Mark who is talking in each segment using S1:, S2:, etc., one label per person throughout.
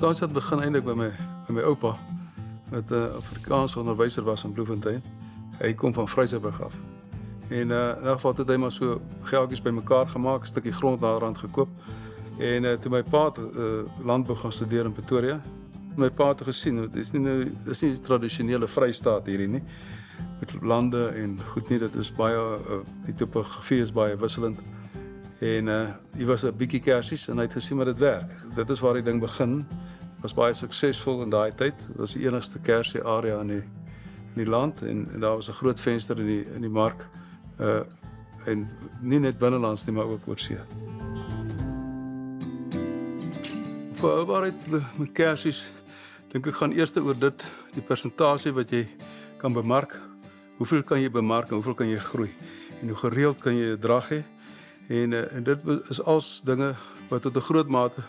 S1: Constantia het begin eintlik by my oupa, wat 'n Afrikaanse onderwyser was in Bloemfontein. Hy kom van Vryseburg af. En in elk geval het hy maar so geldjies bymekaar gemaak, 'n stukkie grond daarrand gekoop. En toe my pa landbou gaan studeer in Pretoria, my pa het gesien, dit is nie 'n tradisionele Vrystaat hierdie nie, met lande en goed nie, dit is baie, die topografie is baie wisselend. En hier was 'n bietjie kersies en hy het gesien maar dit werk. Dit is waar die ding begin. Was baie suksesvol in daai tyd. Dit was die enigste kersie area in die land en daar was 'n groot venster in die mark. En nie net binnelands nie, maar ook oor see. Volhoubaarheid met kersies, dink ek gaan eers oor dit, die persentasie wat jy kan bemark. Hoeveel kan jy bemark en hoeveel kan jy groei? En hoe gereeld kan jy 'n drag hê? En dit is als dinge wat tot 'n groot mate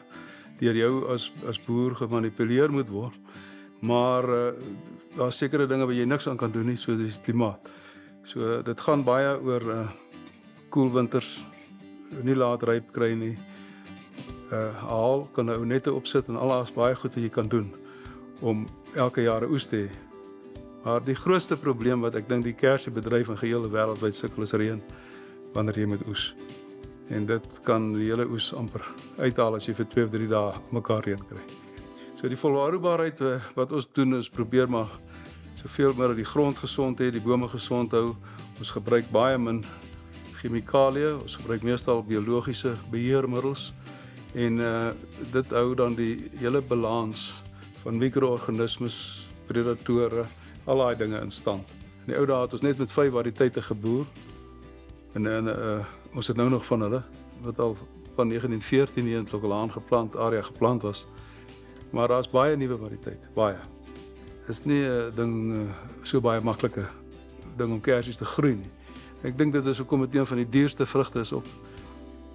S1: deur jou as boer gemanipuleer moet word. Maar daar is sekere dinge wat jy niks aan kan doen nie, so dis klimaat. So dit gaan baie oor koel winters, nie laat ryp kry nie. Haal kan 'n ou nette opsit en alles baie goed wat jy kan doen om elke jaar 'n oes te hê. Maar die grootste probleem wat ek dink die kersiebedryf in gehele wêreldwyd sukkel is reën wanneer jy moet oes. En dit kan die hele oes amper uithaal as jy vir 2 of 3 dae mekaar reën kry. So die volhoubaarheid wat ons doen is probeer maar soveel meer die grond gesond hê, die bome gesond hou. Ons gebruik baie min chemikalieë, ons gebruik meestal biologiese beheermiddels en dit hou dan die hele balans van mikroorganismes, predatore, al daai dinge in stand. In die ou dae het ons net met 5 variëteite geboer. En ons het nou nog van hulle, wat al van 1914 hier in Tlokolaan area geplant was. Maar daar is baie nuwe variëteite, baie. Dit is nie 'n ding, so baie maklike ding om kersies te groei nie. Ek dink dit is hoekom dit een van die duurste vrugte is op.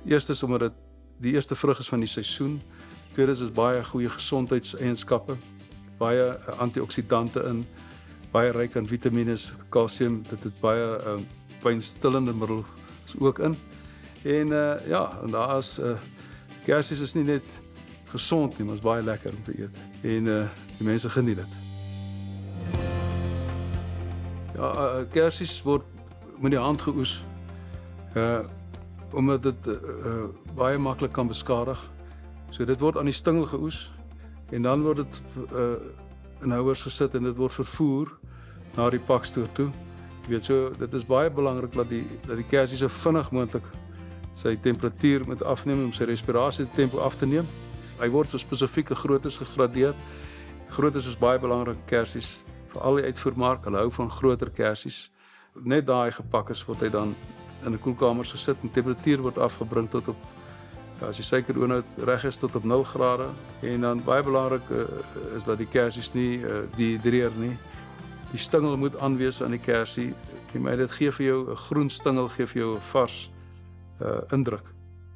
S1: Eerstens omdat dit die eerste vrug is van die seisoen. Tweedens is baie goeie gesondheidseienskappe, baie antioksidante in, baie ryk aan vitamines, kalsium, dit het baie pynstillende middels ook in. En en daar is kersies is nie net gesond nie, maar is baie lekker om te eet. En die mense geniet dit. Ja, kersies word met die hand geoes. Omdat dit baie maklik kan beskadig. So dit word aan die stingel geoes en dan word dit in houers gesit en dit word vervoer na die pakstoor toe. Jy weet so, dit is baie belangrik dat die kersie so vinnig moontlik sy temperatuur moet afneem om sy respirasietempo af te neem. Hy word so spesifieke groottes gegradeer. Groottes is baie belangrik kersies, veral die uitvoermark, hulle hou van groter kersies. Net daai gepak is word hy dan in 'n koelkamer gesit en die temperatuur word afgebring tot op, as die suikeroonhoud reg is, tot op 0 grade. En dan baie belangrik is dat die kersies nie dehydreer nie. Die stingel moet aanwees aan die kersie. Maar dit gee vir jou 'n groen stingel, gee vir jou 'n vars indruk.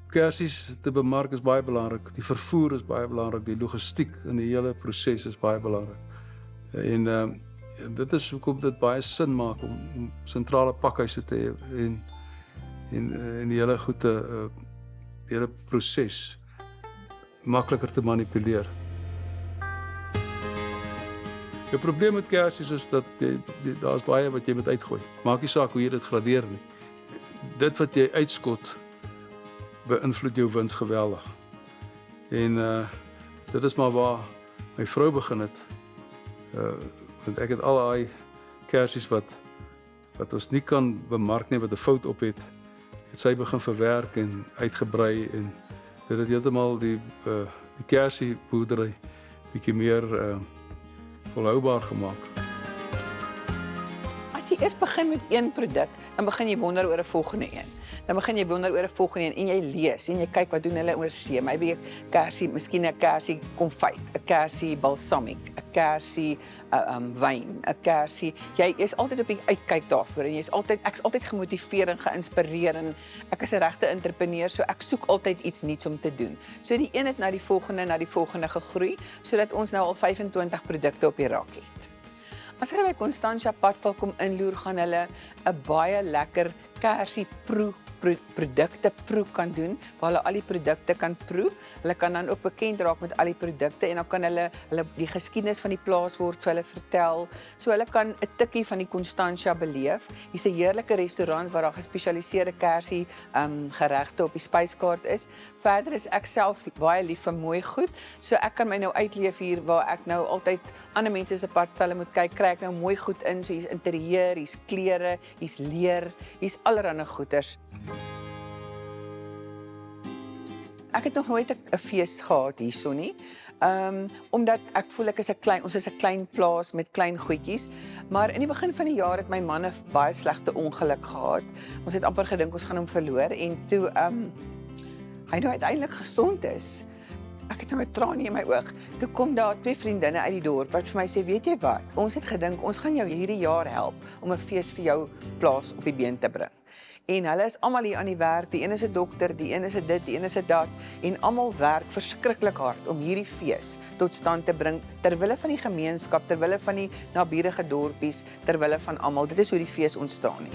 S1: Kersies te bemark is baie belangrik. Die vervoer is baie belangrik. Die logistiek in die hele proses is baie belangrik. En dit is hoekom dit baie sin maak om sentrale pakhuise te hê en die hele goede die hele proses makliker te manipuleer. Die probleem met kersies is dat daar is baie wat jy moet uitgooi. Maak nie saak hoe jy dit gradeer nie. Dit wat jy uitskot beïnvloed jou wins geweldig. En dit is maar waar my vrou begin het. Want ek het al daai kersies wat ons nie kan bemark nie, wat 'n fout op het sy begin verwerk en uitgebrei en dit het heeltemal die kersieboerdery bietjie meer volhoubaar gemaak.
S2: As jy eers begin met een produk, dan begin jy wonder oor 'n volgende een. Dan begin jy wonder oor 'n volgende een en jy lees en jy kyk wat doen hulle oor see. Maybe 'n kersie, miskien 'n kersie konfyt, 'n kersie balsamic, 'n kersie wyn, 'n kersie. Jy is altyd op die uitkyk daarvoor en ek's altyd gemotiveer en geïnspireer en ek is 'n regte entrepreneur, so ek soek altyd iets nuuts om te doen. So die een het na die volgende gegroei, sodat ons nou al 25 produkte op die rak het. As hulle by Constantia Padstal kom inloer, gaan hulle 'n baie lekker kersie proe produkte proe kan doen, waar hulle al die produkte kan proe. Hulle kan dan ook bekend raak met al die produkte en dan kan hulle die geskiedenis van die plaas word vir hulle vertel. So hulle kan 'n tikkie van die Constantia beleef. Hier's 'n heerlike restaurant waar daar gespesialiseerde kersie geregte op die spyskaart is. Verder is ek self baie lief vir mooi goed, so ek kan my nou uitleef hier waar ek nou altyd ander mense se padstelle moet kyk, kry ek nou mooi goed in, so hier's interieur, hier's klere, hier's leer, hier's allerlei goeders. Ek het nog nooit 'n fees gehad hierso nie. Omdat ek voel ons is 'n klein plaas met klein goedjies, maar in die begin van die jaar het my man 'n baie slegte ongeluk gehad. Ons het amper gedink ons gaan hom verloor en toe hy nou uiteindelik gesond is. Ek het nou met trane in my oog. Toe kom daar 2 vriendinne uit die dorp wat vir my sê, weet jy wat, ons het gedink ons gaan jou hierdie jaar help om 'n fees vir jou plaas op die been te bring. En hulle is almal hier aan die werk, die een is 'n dokter, die een is 'n dit, die een is 'n dat, en almal werk verskriklik hard om hierdie fees tot stand te bring, terwille van die gemeenskap, terwille van die naburige dorpies, terwille van almal. Dit is hoe die fees ontstaan het.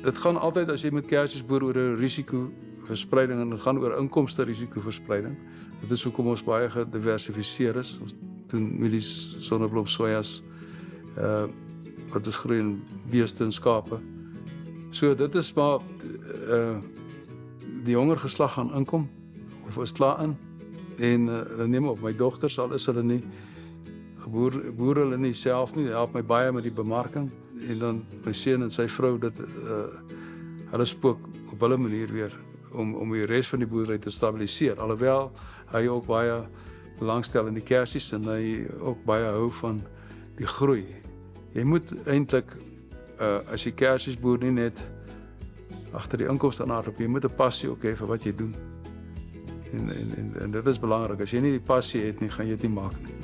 S1: Dit gaan altyd, as jy met kersies boer, oor 'n risikoverspreiding en dit gaan oor inkomste risikoverspreiding. Dit is hoekom ons baie gediversifiseer is. Ons doen mielies, sonneblom, sojas, wat is groei in beeste en skape. So dit is maar die jonger geslag gaan inkom, of is klaar in, en hulle neem op, my dogters, al is hulle nie, boer hulle nie self nie, help my baie met die bemarking, en dan my seun en sy vrou, hulle spook op hulle manier weer, om die res van die boerdery te stabiliseer, alhoewel hy ook baie belangstel in die kersies, en hy ook baie hou van die groei. Jy moet eintlik, as jy kersies boer, nie net agter die inkomste aanhardloop, jy moet 'n passie ook hê vir wat jy doen. En dit is belangrik. As jy nie die passie het nie, gaan jy dit nie maak nie.